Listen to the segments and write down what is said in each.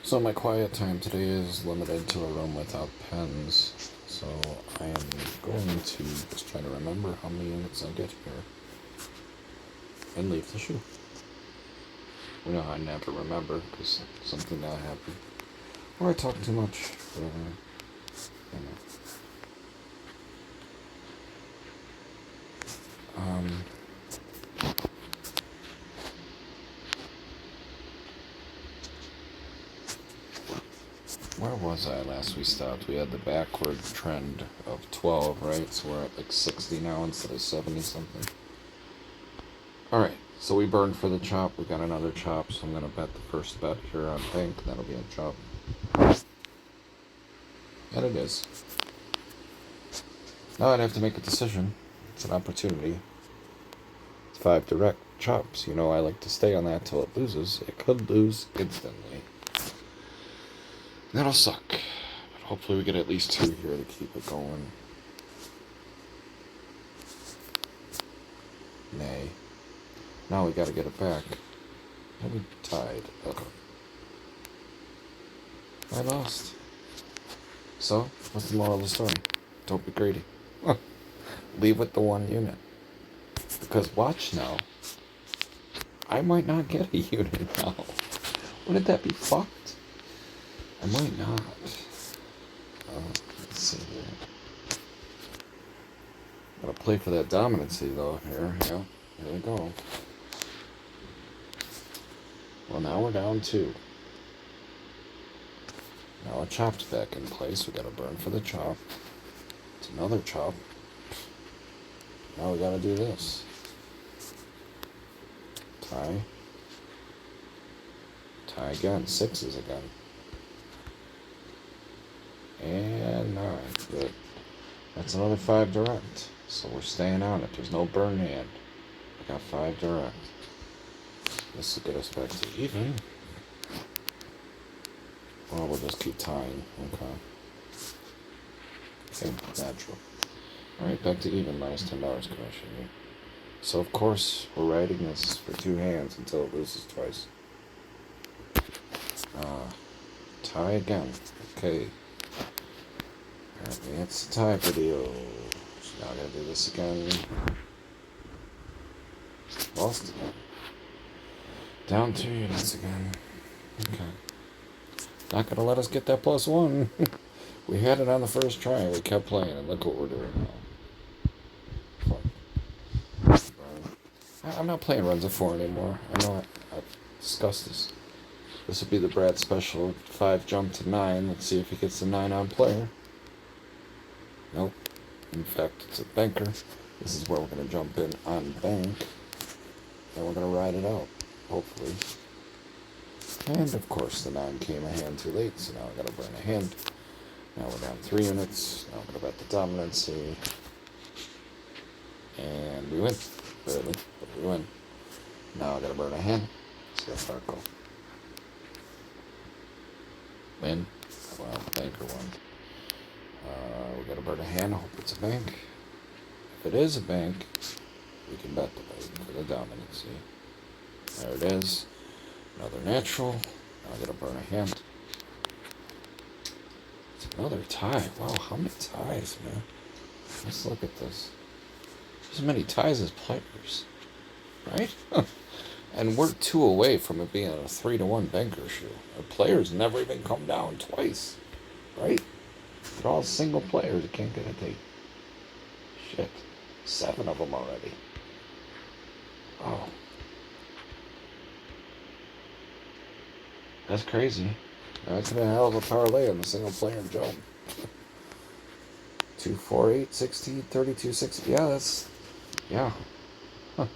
So my quiet time today is limited to a room without pens. So I am going to just try to remember how many units I get here and leave the shoe. You know, I never remember because something that happened. Or I talk too much. You know. Where was I last we stopped? We had the backward trend of 12, right? So we're at like 60 now instead of 70 something. Alright, so we burned for the chop. We got another chop, so I'm going to bet the first bet here on bank. That'll be a chop. And it is. Now I'd have to make a decision. It's an opportunity. It's 5 direct chops. You know, I like to stay on that till it loses. It could lose instantly. That'll suck. But hopefully we get at least 2 here to keep it going. Nay. Now we gotta get it back. And we tied. Okay. I lost. So, what's the moral of the story? Don't be greedy. Leave with the 1 unit. Because watch now. I might not get a unit now. Wouldn't that be fucked? I might not. Let's see here. Gotta play for that dominancy though here. Yeah, here we go. Well, now we're down 2. Now a chop's back in place. We gotta burn for the chop. It's another chop. Now we gotta do this. Tie. Tie again. 6s again. And 9. Good. That's another 5 direct. So we're staying on it. There's no burn hand. I got 5 direct. This will get us back to even. Well, we'll just keep tying. Okay. Okay, natural. Alright, back to even, minus $10 commission. So, of course, we're writing this for 2 hands until it loses twice. Tie again. Okay. Apparently it's a tie video. So now I gotta do this again. Lost again. Down 2 units again. Okay. Not gonna let us get that +1. We had it on the first try. We kept playing, and look what we're doing now. I'm not playing runs of 4 anymore. I know I've discussed this. This would be the Brad special. 5 jump to 9. Let's see if he gets the 9 on player. Nope. In fact, it's a banker. This is where we're going to jump in on bank. And we're going to ride it out. Hopefully. And of course the 9 came a hand too late, so now I gotta burn a hand. Now we're down 3 units. Now I'm gonna bet the dominancy. And we win. Barely, but we win. Now I gotta burn a hand. See how far it goes. Win. Well, banker won. We gotta burn a hand. Hope it's a bank. If it is a bank, we can bet the bank for the dominancy. There it is. Another natural. Now I gotta burn a hand. It's another tie. Wow, how many ties, man? Let's look at this. There's as many ties as players. Right? And we're 2 away from it being a 3-1 banker shoe. Our players never even come down twice. Right? They're all single players that can't get a date. Shit. 7 of them already. Oh. That's crazy. That's a hell of a parlay on the single player jump. 2, 4, 8, 16, 32, 60. Yeah, that's. Yeah. Huh.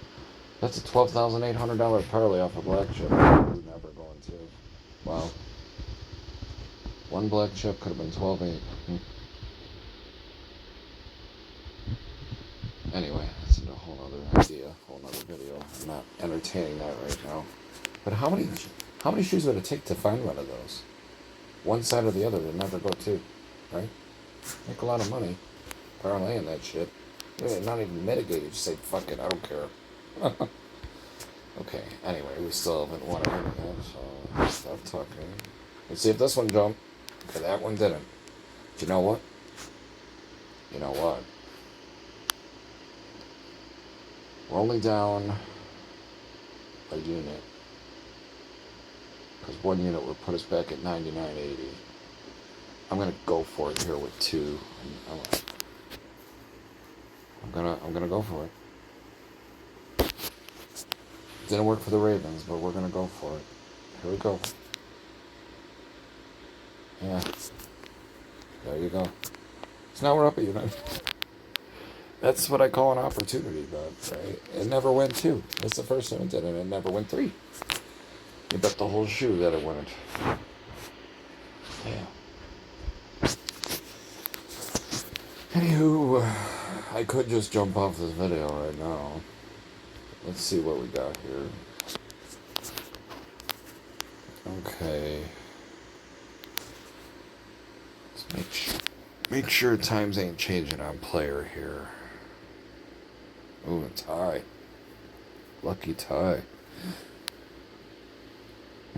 That's a $12,800 parlay off a black chip. We're never going to. Wow. 1 black chip could have been 12.8. Anyway, that's a whole other idea, whole other video. I'm not entertaining that right now. But how many shoes would it take to find one of those? One side or the other would never go 2, right? Make a lot of money parlaying that shit. You're not even mitigated. Just say, fuck it, I don't care. Okay, anyway, we still haven't won anything yet, so stop talking. Let's see if this one jumped. Okay, that one didn't. But you know what? You know what? We're only down a unit. Because one unit would put us back at 99.80. I'm gonna go for it here with 2. I'm gonna go for it. Didn't work for the Ravens, but we're gonna go for it. Here we go. Yeah. There you go. So now we're up a unit. That's what I call an opportunity bet, right? It never went 2. That's the first time it did, and it never went 3. You bet the whole shoe that it went. Yeah. Anywho, I could just jump off this video right now. Let's see what we got here. Okay. Let's make sure times ain't changing on player here. Ooh, a tie. Lucky tie.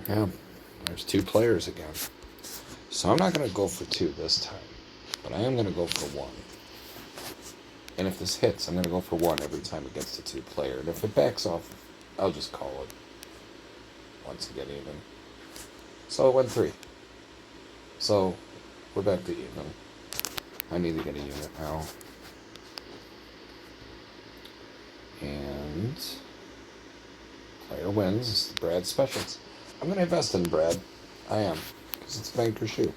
Yeah, there's 2 players again. So I'm not going to go for 2 this time. But I am going to go for 1. And if this hits, I'm going to go for 1 every time it gets to 2 player. And if it backs off, I'll just call it. Once to get even. So it went 3. So we're back to even. I need to get a unit now. And player wins. This is Brad's specials. I'm going to invest in Brad. I am. Because it's banker shoe.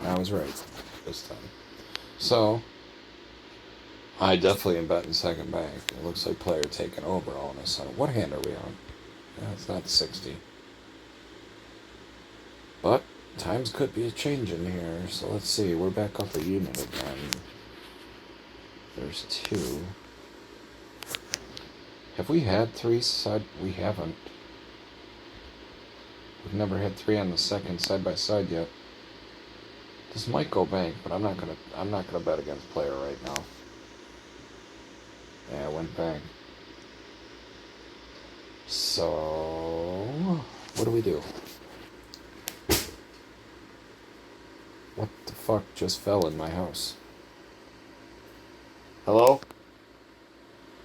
And I was right this time. So I definitely am betting second bank. It looks like player taking over all of a sudden. What hand are we on? Yeah, it's not 60. But times could be changing here. So let's see. We're back up a unit again. There's 2. Have we had 3 side? We haven't. We've never had 3 on the second side by side yet. This might go bank, but I'm not gonna bet against player right now. Yeah, it went bank. So what do we do? What the fuck just fell in my house? Hello?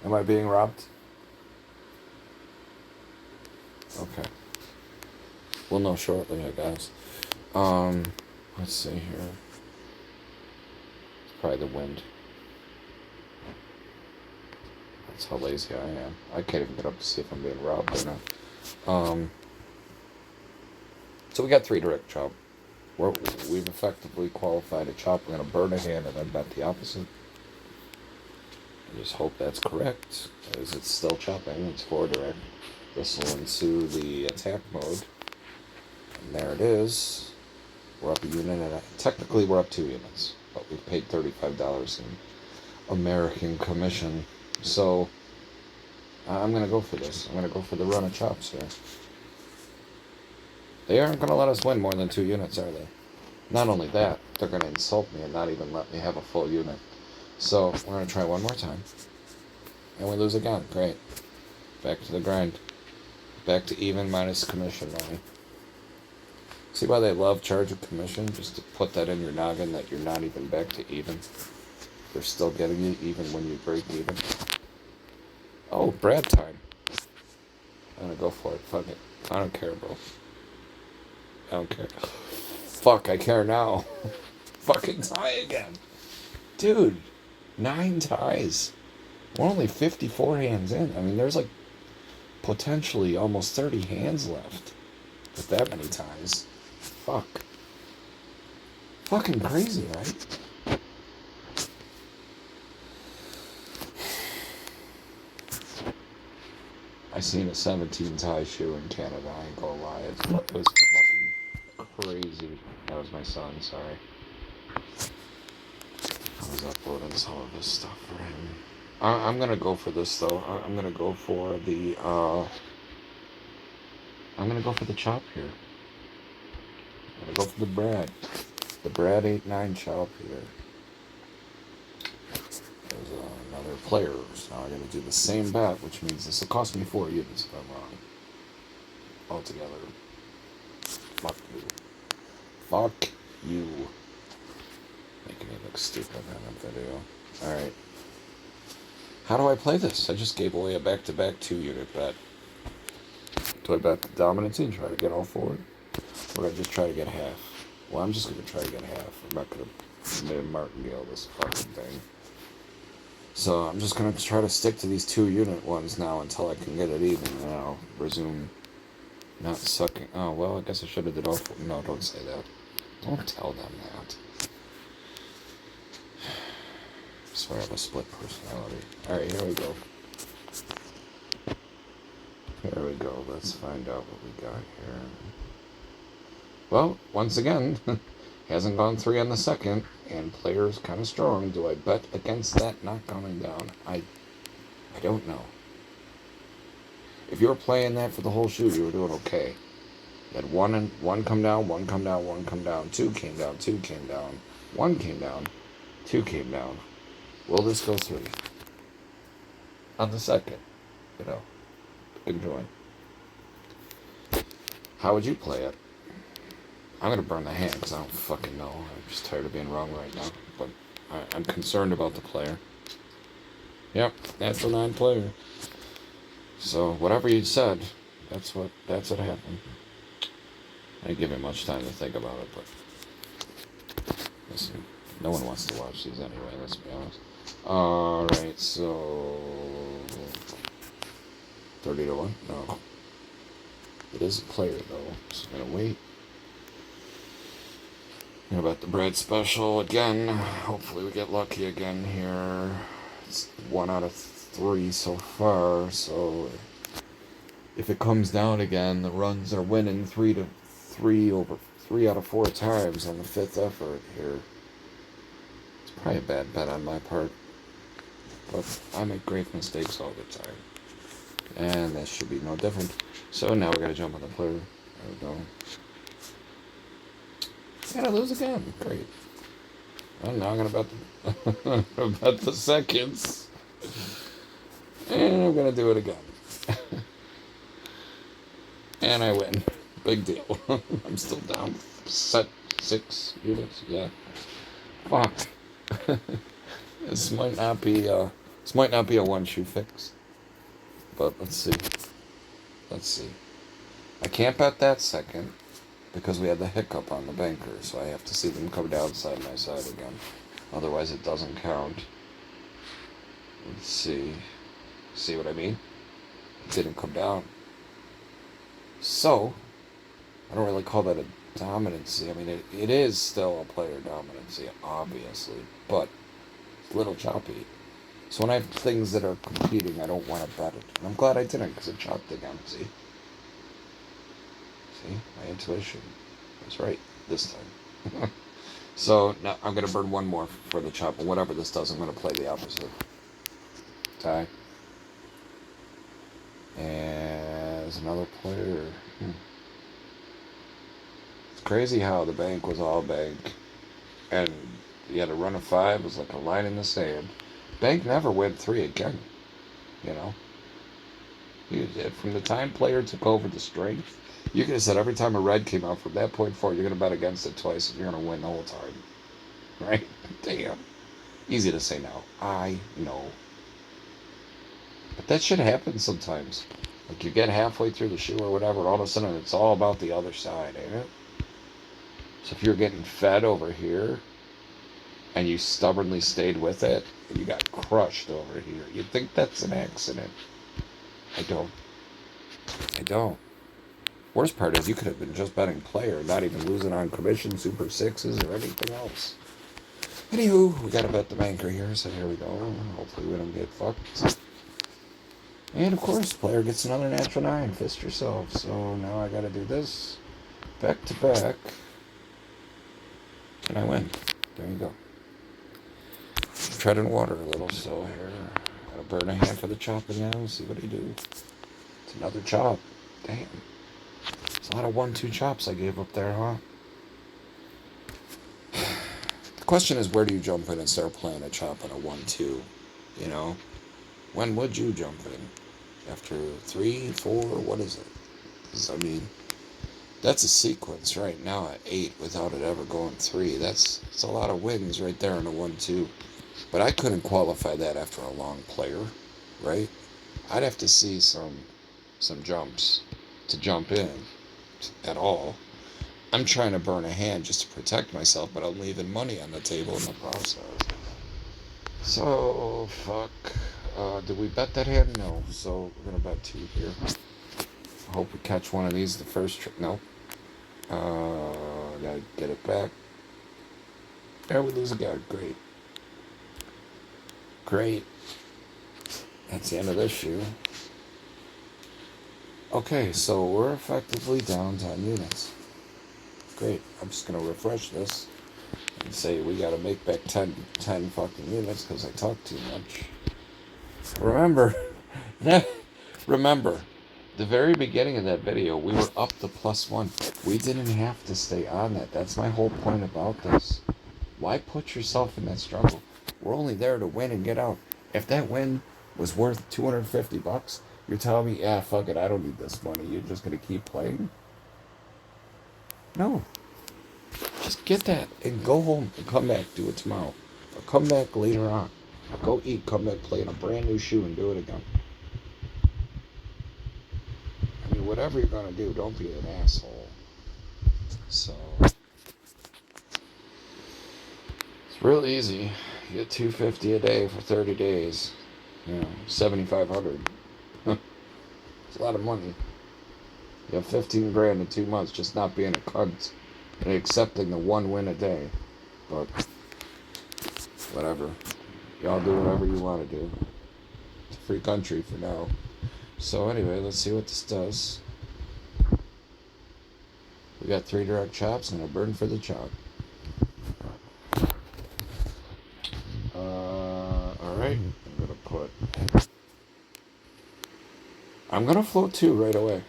Am I being robbed? Okay. We'll know shortly, I guess. Let's see here. It's probably the wind. That's how lazy I am. I can't even get up to see if I'm being robbed or not. So we got 3 direct chop. We've effectively qualified a chop. We're going to burn a hand and then bet the opposite. I just hope that's correct, as it's still chopping. It's 4 direct. This will ensue the attack mode. And there it is. We're up a unit, and technically we're up 2 units, but we've paid $35 in American commission. So I'm going to go for this. I'm going to go for the run of chops here. They aren't going to let us win more than 2 units, are they? Not only that, they're going to insult me and not even let me have a full unit. So we're going to try one more time. And we lose again. Great. Back to the grind. Back to even minus commission money. See why they love charge of commission? Just to put that in your noggin that you're not even back to even. They're still getting you even when you break even. Oh, Brad time. I'm gonna go for it. Fuck it. I don't care, bro. I don't care. Fuck, I care now. Fucking tie again. Dude, 9 ties. We're only 54 hands in. I mean, there's like potentially almost 30 hands left with that many ties. Fuck. Fucking crazy, right? I seen a 17 tie shoe in Canada. I ain't gonna lie. It was fucking crazy. That was my son, sorry. I was uploading some of this stuff for him. I'm gonna go for this though. I'm gonna go for the I'm gonna go for the chop here. I'm gonna go for the Brad. The Brad 8-9 chop here. There's another player. So now I'm gonna do the same bet, which means this will cost me 4 units if I'm wrong. Altogether. Fuck you. Fuck you. Making me look stupid on a video. Alright. How do I play this? I just gave away a back-to-back 2-unit bet. Do I bet the dominancy and try to get all forward? Or do I just try to get half? Well, I'm just going to try to get half. I'm not going to martingale this fucking thing. So I'm just going to try to stick to these 2-unit ones now until I can get it even. And I'll resume not sucking. Oh, well, I guess I should have did all forward. No, don't say that. Don't tell them that. So I have a split personality. Alright, here we go. Here we go. Let's find out what we got here. Well, once again, hasn't gone 3 on the second, and player's kind of strong. Do I bet against that not coming down? I don't know. If you were playing that for the whole shoot, you were doing okay. You had one come down, one come down, one come down, 2 came down, 2 came down, 1 came down, 2 came down. Will this go 3? On the second, you know. Enjoy. How would you play it? I'm going to burn the hand because I don't fucking know. I'm just tired of being wrong right now. But I'm concerned about the player. Yep, that's a 9 player. So whatever you said, that's what happened. I didn't give him much time to think about it, but listen, no one wants to watch these anyway, let's be honest. Alright, so 30-1? No. It is a player though, so I'm gonna wait. How about the bread special again? Hopefully we get lucky again here. It's 1 out of 3 so far, so if it comes down again, the runs are winning 3-3 over 3 out of 4 times on the 5th effort here. It's probably a bad bet on my part, but I make grave mistakes all the time. And that should be no different. So now we gotta jump on the player. There we go. Gotta lose again. Great. Well, now I'm gonna bet the seconds. And I'm gonna do it again. And I win. Big deal. I'm still down. Set 6 units. Yeah. Fuck. This might not be a 1-shoe fix. But let's see. I can't bet that second because we had the hiccup on the banker, so I have to see them come down side by side again. Otherwise it doesn't count. Let's see. See what I mean? It didn't come down. So, I don't really call that a dominancy. I mean, it is still a player dominancy, obviously, but it's a little choppy. So when I have things that are competing, I don't want to bet it. And I'm glad I didn't, because it chopped again, see? See? My intuition was right this time. So now I'm going to burn 1 more for the chop, and whatever this does, I'm going to play the opposite. Tie. And there's another player. It's crazy how the bank was all bank, and you had a run of 5, it was like a line in the sand. Bank never went 3 again, you know. From the time player took over the strength, you could have said every time a red came out from that point forward, you're going to bet against it twice and you're going to win the whole time. Right? Damn. Easy to say now. I know. But that shit happens sometimes. Like you get halfway through the shoe or whatever, and all of a sudden it's all about the other side, ain't it? So if you're getting fed over here, and you stubbornly stayed with it, and you got crushed over here, you'd think that's an accident. I don't. Worst part is you could have been just betting player, not even losing on commission, super sixes, or anything else. Anywho, we gotta bet the banker here, so here we go. Hopefully we don't get fucked. And of course, player gets another natural 9. Fist yourself. So now I gotta do this back to back. And I win. There you go. Treading water a little still here. Gotta burn a hand for the chop again. See what he do. It's another chop. Damn. It's a lot of 1-2 chops I gave up there, huh? The question is, where do you jump in and start playing a chop on a 1-2? You know? When would you jump in? After 3, 4, what is it? 'Cause, I mean, That's a sequence right now at 8 without it ever going 3. That's a lot of wins right there in a 1-2. But I couldn't qualify that after a long player, right? I'd have to see some jumps to jump in at all. I'm trying to burn a hand just to protect myself, but I'm leaving money on the table in the process. So, fuck. Did we bet that hand? No. So, we're going to bet 2 here. I hope we catch one of these the first trip. No. Gotta get it back. There we lose again. Great. Great. That's the end of this shoe. Okay, so we're effectively down 10 units. Great. I'm just going to refresh this and say we got to make back 10 fucking units because I talk too much. Remember, remember, the very beginning of that video, we were up to +1. We didn't have to stay on that. That's my whole point about this. Why put yourself in that struggle? We're only there to win and get out. If that win was worth $250, you're telling me, yeah, fuck it, I don't need this money. You're just going to keep playing? No. Just get that and go home and come back, do it tomorrow. Or come back later on. Go eat, come back, play in a brand new shoe and do it again. I mean, whatever you're going to do, don't be an asshole. So, it's real easy. You get $250 a day for 30 days. You know, $7,500. It's a lot of money. You have 15 grand in 2 months just not being a cunt and accepting the 1 win a day. But, whatever. Y'all do whatever you want to do. It's a free country for now. So anyway, let's see what this does. We got 3 direct chops and a burn for the chop. Alright, I'm gonna float 2 right away.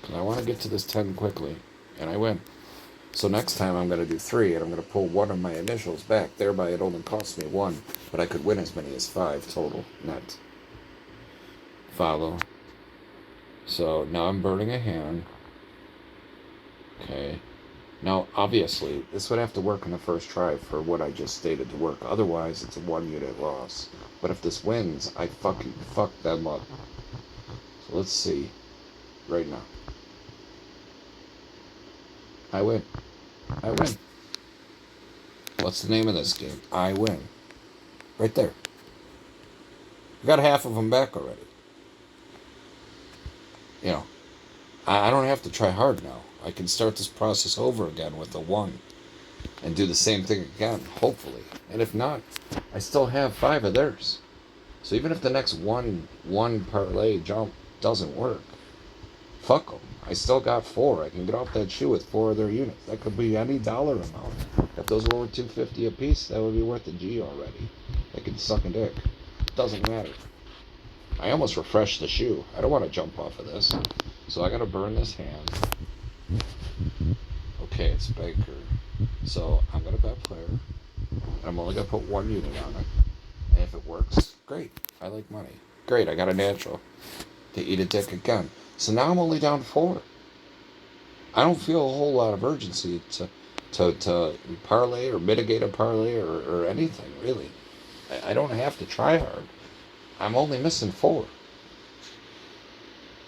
Because I want to get to this 10 quickly. And I win. So next time I'm going to do 3 and I'm going to pull one of my initials back. Thereby it only costs me 1. But I could win as many as 5 total net. Follow. So now I'm burning a hand. Okay. Now obviously this would have to work in the first try for what I just stated to work. Otherwise it's a 1 unit loss. But if this wins, I fucking fuck them up. So let's see. Right now. I win. I win. What's the name of this game? I win. Right there. I got half of them back already. You know, I don't have to try hard now. I can start this process over again with a 1 and do the same thing again, hopefully. And if not, I still have 5 of theirs. So even if the next one parlay jump doesn't work, fuck them. I still got 4. I can get off that shoe with 4 of their units. That could be any dollar amount. If those were worth $250 a piece, that would be worth a G already. They could suck a dick. Doesn't matter. I almost refreshed the shoe. I don't want to jump off of this. So I gotta burn this hand. Okay, it's Baker. So I'm gonna bet player. I'm only gonna put 1 unit on it. And if it works, great. I like money. Great, I got a natural to eat a dick again. So now I'm only down 4. I don't feel a whole lot of urgency to parlay or mitigate a parlay or anything, really. I don't have to try hard. I'm only missing 4.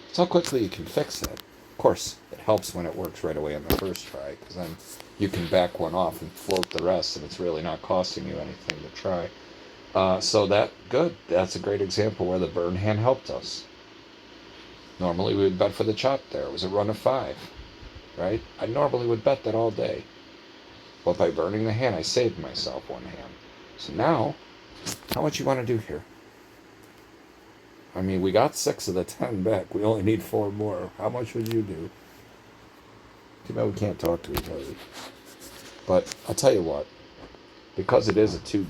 That's how quickly you can fix that. Of course, it helps when it works right away on the first try, because then you can back one off and float the rest, and it's really not costing you anything to try. So good. That's a great example where the burn hand helped us. Normally we would bet for the chop there. It was a run of 5, right? I normally would bet that all day. But by burning the hand, I saved myself 1 hand. So now, how much you want to do here? I mean, we got 6 of the 10 back. We only need 4 more. How much would you do? Too bad we can't talk to each other. But I'll tell you what. Because it is a 2,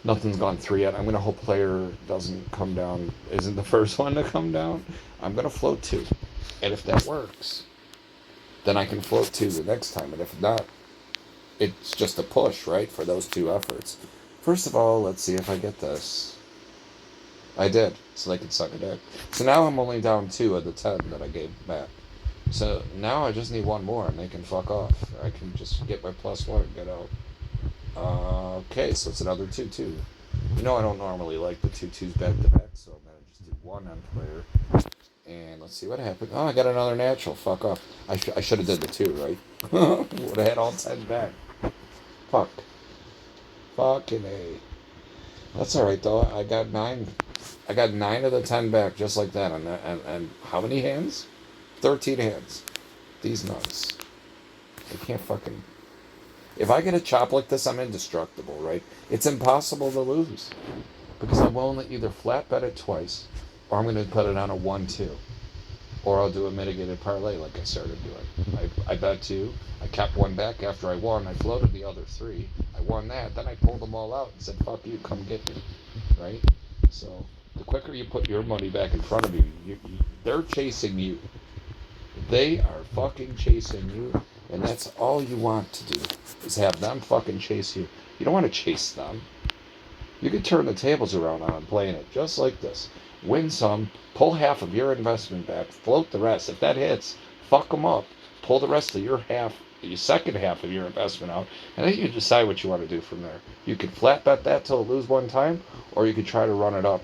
nothing's gone 3 yet. I'm going to hope player doesn't come down, isn't the first one to come down. I'm going to float 2. And if that works, then I can float 2 the next time. And if not, it's just a push, right, for those 2 efforts. First of all, let's see if I get this. I did, so they could suck a dick. So now I'm only down 2 of the 10 that I gave back. So now I just need one more and they can fuck off. I can just get my +1 and get out. Okay, so it's another 2-2. You know I don't normally like the 2-2s back to back, so I'm going to just do one on player. And let's see what happened. Oh, I got another natural. Fuck off. I should have did the 2, right? Would have had all 10 back. Fuck. Fucking A. That's alright though. I got 9. I got 9 of the 10 back just like that. And how many hands? 13 hands. These nuts. I can't fucking... If I get a chop like this, I'm indestructible, right? It's impossible to lose. Because I'm willing to either flat bet it twice, or I'm going to put it on a 1-2. Or I'll do a mitigated parlay like I started doing. I bet 2. I kept one back after I won. I floated the other 3. I won that. Then I pulled them all out and said, fuck you, come get me. Right? So the quicker you put your money back in front of you, they're chasing you. They are fucking chasing you. And that's all you want to do, is have them fucking chase you. You don't want to chase them. You can turn the tables around on them playing it just like this. Win some, pull half of your investment back, float the rest. If that hits, fuck them up. Pull the rest of your second half of your investment out, and then you can decide what you want to do from there. You can flat bet that till it lose one time, or you can try to run it up.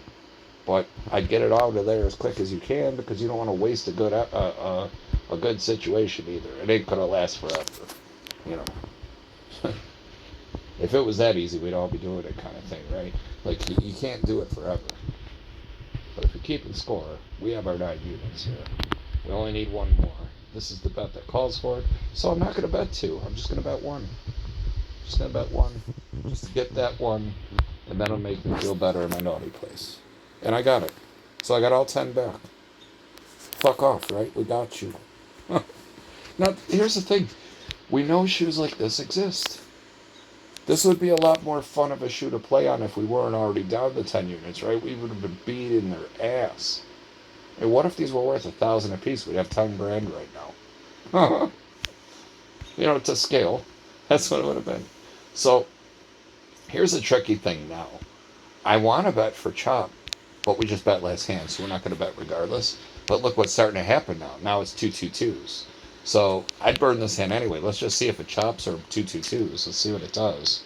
But I'd get it out of there as quick as you can because you don't want to waste a good situation either. It ain't gonna last forever, you know. If it was that easy, we'd all be doing it, kind of thing, right? Like you can't do it forever. But if you're keeping score, we have our 9 units here. We only need one more. This is the bet that calls for it. So I'm not gonna bet 2. I'm just gonna bet 1. Just gonna bet 1, just to get that 1, and that'll make me feel better in my naughty place. And I got it. So I got all 10 back. Fuck off, right? We got you. Now, here's the thing. We know shoes like this exist. This would be a lot more fun of a shoe to play on if we weren't already down to 10 units, right? We would have been beating their ass. And what if these were worth 1,000 apiece? We'd have 10 grand right now. You know, to scale. That's what it would have been. So, here's the tricky thing now. I want to bet for chop, but we just bet last hand, so we're not going to bet regardless. But look what's starting to happen now. Now it's 2-2-2s. So I'd burn this hand anyway. Let's just see if it chops or 2-2-2s. Let's see what it does.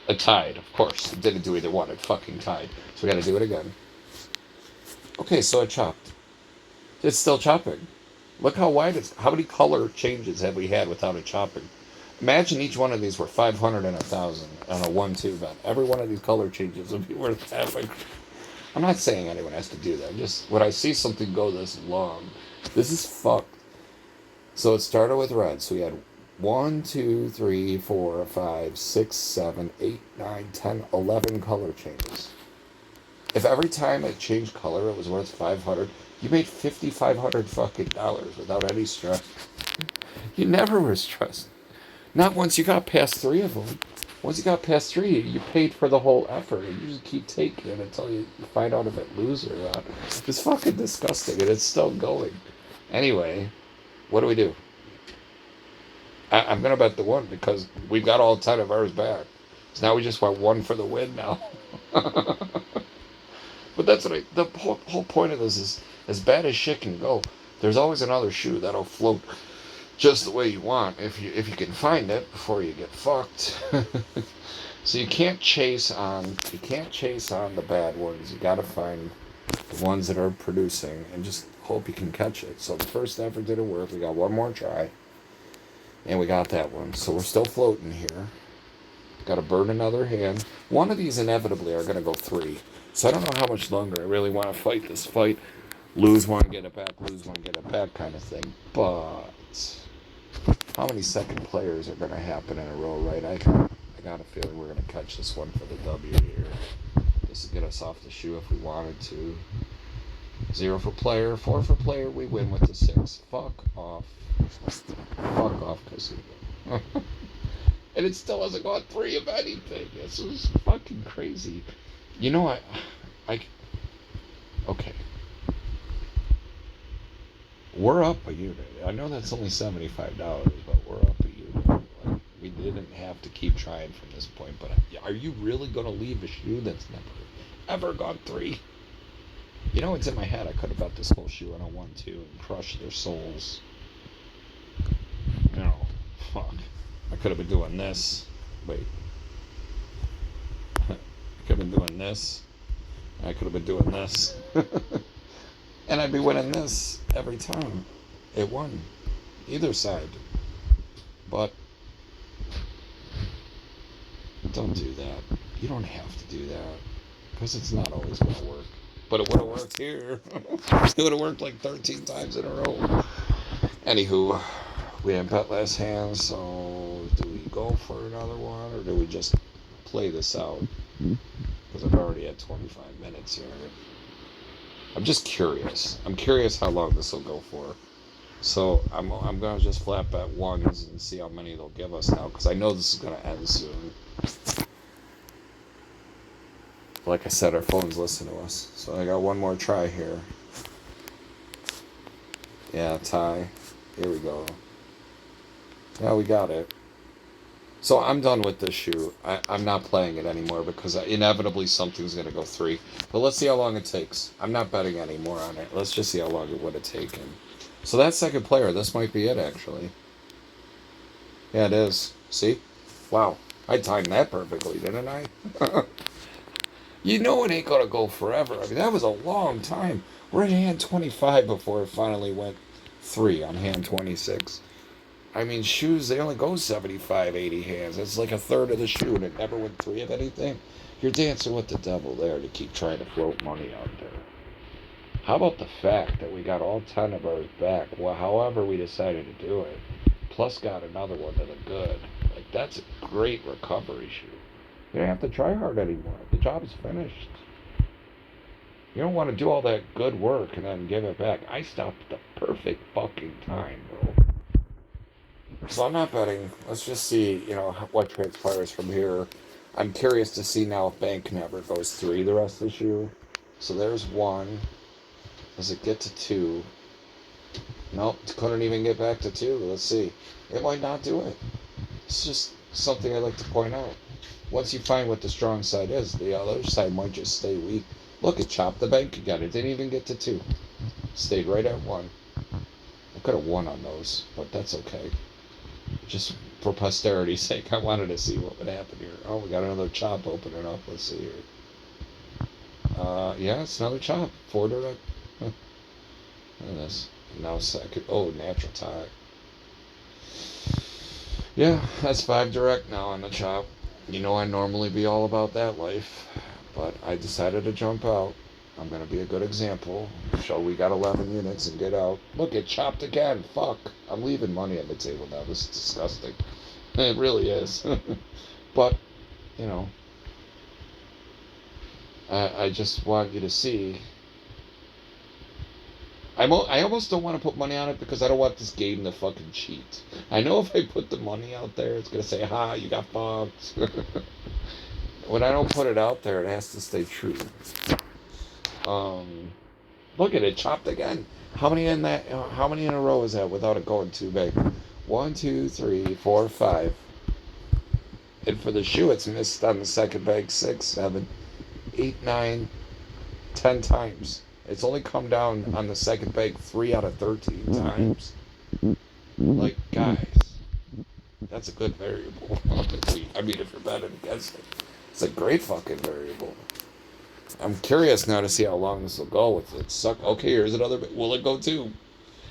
It tied, of course. It didn't do either one. It fucking tied. So we got to do it again. Okay, so it chopped. It's still chopping. Look how wide it's... How many color changes have we had without it chopping? Imagine each one of these were 500 and 1,000 on a 1-2 bet. Every one of these color changes would be worth having. I'm not saying anyone has to do that. Just when I see something go this long, this is fucked. So it started with red. So we had 1, 2, 3, 4, 5, 6, 7, 8, 9, 10, 11 color changes. If every time it changed color it was worth 500, you made $5,500 fucking dollars without any stress. You never were stressed. Not once you got past 3 of them. Once you got past 3, you paid for the whole effort, and you just keep taking it until you find out if it loses or not. It's fucking disgusting, and it's still going. Anyway, what do we do? I'm going to bet the 1 because we've got all 10 of ours back. So now we just want 1 for the win now. But that's what the whole point of this is, as bad as shit can go, there's always another shoe that'll float just the way you want if you can find it before you get fucked. So you can't chase on the bad ones. You got to find the ones that are producing and just hope you can catch it. So the first effort didn't work. We got one more try, and we got that one. So we're still floating here. Got to burn another hand. One of these inevitably are going to go 3. So I don't know how much longer I really want to fight this fight. Lose one, get it back. Lose one, get it back, kind of thing. But how many second players are going to happen in a row, right? I got a feeling we're going to catch this one for the W here. Just to get us off the shoe if we wanted to. 0 for player, 4 for player. We win with the 6. Fuck off. Fuck off, Casino. And it still hasn't got 3 of anything. This is fucking crazy. You know, okay. We're up a unit. I know that's only $75, but we're up a unit. Like, we didn't have to keep trying from this point, but are you really going to leave a shoe that's never, ever gone 3? You know, it's in my head. I could have bet this whole shoe on a 1-2 and crushed their souls. No. Fuck. I could have been doing this. Wait. I could have been doing this. I could have been doing this. And I'd be winning this every time. It won. Either side. But don't do that. You don't have to do that. Because it's not always going to work. But it would have worked here. It would have worked like 13 times in a row. Anywho, we didn't bet last hand, so do we go for another one or do we just play this out? Because I've already had 25 minutes here. I'm just curious. I'm curious how long this will go for. So I'm going to just flat bet ones and see how many they'll give us now, because I know this is going to end soon. Like I said, our phones listen to us. So I got one more try here. Yeah, tie. Here we go. Yeah, we got it. So I'm done with this shoe. I'm not playing it anymore because inevitably something's going to go 3. But let's see how long it takes. I'm not betting anymore on it. Let's just see how long it would have taken. So that second player, this might be it actually. Yeah, it is. See? Wow. I timed that perfectly, didn't I? You know it ain't going to go forever. I mean, that was a long time. We're at hand 25 before it finally went 3 on hand 26. I mean, shoes, they only go 75, 80 hands. It's like a third of the shoe, and it never went 3 of anything. You're dancing with the devil there to keep trying to float money out there. How about the fact that we got all 10 of ours back, well, however we decided to do it, plus got another one to the good. Like, that's a great recovery shoe. You don't have to try hard anymore. The job is finished. You don't want to do all that good work and then give it back. I stopped at the perfect fucking time, bro. So I'm not betting. Let's just see, what transpires from here. I'm curious to see now if bank never goes 3 the rest of the shoe. So there's 1. Does it get to 2? Nope, couldn't even get back to 2. Let's see. It might not do it. It's just something I like to point out. Once you find what the strong side is, the other side might just stay weak. Look, it chopped the bank again. It didn't even get to 2. Stayed right at 1. I could have won on those, but that's okay. Just for posterity's sake, I wanted to see what would happen here. Oh, we got another chop opening up. Let's see here. Yeah, it's another chop. 4 direct. Huh. Look at this. Now second. Oh, natural tie. Yeah, that's 5 direct now on the chop. You know I normally be all about that life, but I decided to jump out. I'm going to be a good example. Show we got 11 units and get out. Look, it chopped again. Fuck. I'm leaving money on the table now. This is disgusting. It really is. But, I just want you to see. I almost don't want to put money on it because I don't want this game to fucking cheat. I know if I put the money out there, it's going to say, ha, you got fucked. When I don't put it out there, it has to stay true. Look at it, chopped again. How many in a row is that without it going too big? 1, 2, 3, 4, 5. And for the shoe, it's missed on the second bag 6, 7, 8, 9, 10 times. It's only come down on the second bag 3 out of 13 times. Like, guys, that's a good variable. I mean, if you're betting against it, it's a great fucking variable. I'm curious now to see how long this will go with it. Okay, here's another. Will it go 2?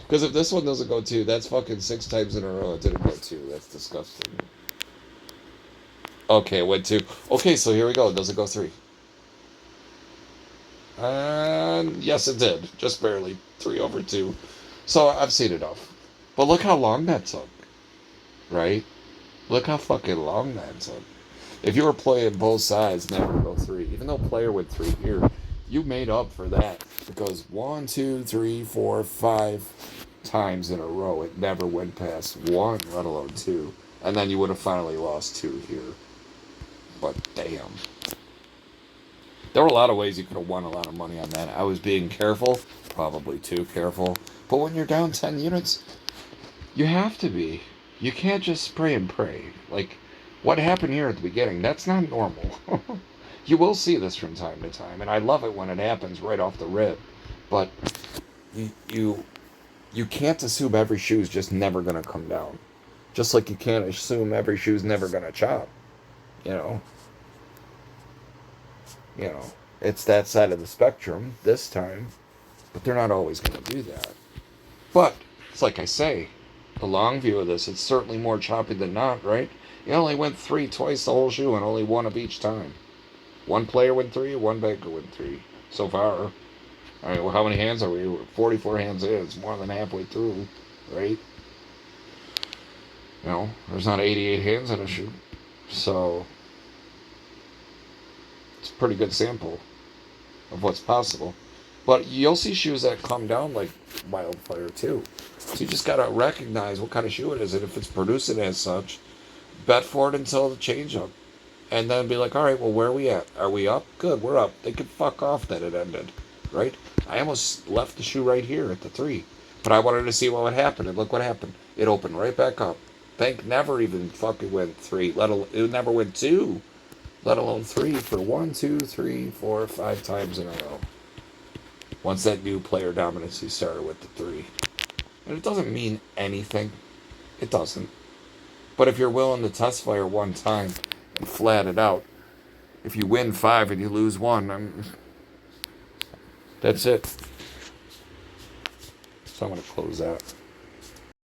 Because if this one doesn't go 2, that's fucking 6 times in a row it didn't go 2. That's disgusting. Okay, it went 2. Okay, so here we go. Does it go 3? Yes, it did. Just barely. 3 over 2. So I've seen enough. But look how long that took. Right? Look how fucking long that took. If you were playing both sides, never go 3. Even though player went 3 here, you made up for that. Because 1, 2, 3, 4, 5 times in a row, it never went past 1, let alone 2. And then you would have finally lost 2 here. But damn. There were a lot of ways you could have won a lot of money on that. I was being careful, probably too careful. But when you're down 10 units, you have to be. You can't just spray and pray. Like, what happened here at the beginning, that's not normal. You will see this from time to time, and I love it when it happens right off the rip. But you can't assume every shoe's just never gonna come down. Just like you can't assume every shoe's never gonna chop. You know. You know. It's that side of the spectrum this time. But they're not always gonna do that. But it's like I say, the long view of this, it's certainly more choppy than not, right? You only went three twice the whole shoe and only one of each time. One player went three, one banker went three. So far. I mean, well, how many hands are we? 44 hands in. It's more than halfway through, right? You know, there's not 88 hands in a shoe. So, it's a pretty good sample of what's possible. But you'll see shoes that come down like wildfire, too. So you just got to recognize what kind of shoe it is. And if it's producing as such, bet for it until the change up. And then be like, all right, well, where are we at? Are we up? Good, we're up. They could fuck off that it ended, right? I almost left the shoe right here at the 3. But I wanted to see what would happen, and look what happened. It opened right back up. Bank never even fucking went 3. It never went 2, let alone 3 for 1, 2, 3, 4, 5 times in a row. Once that new player dominancy started with the 3. And it doesn't mean anything. It doesn't. But if you're willing to test fire one time and flat it out, if you win 5 and you lose 1, that's it. So I'm going to close that.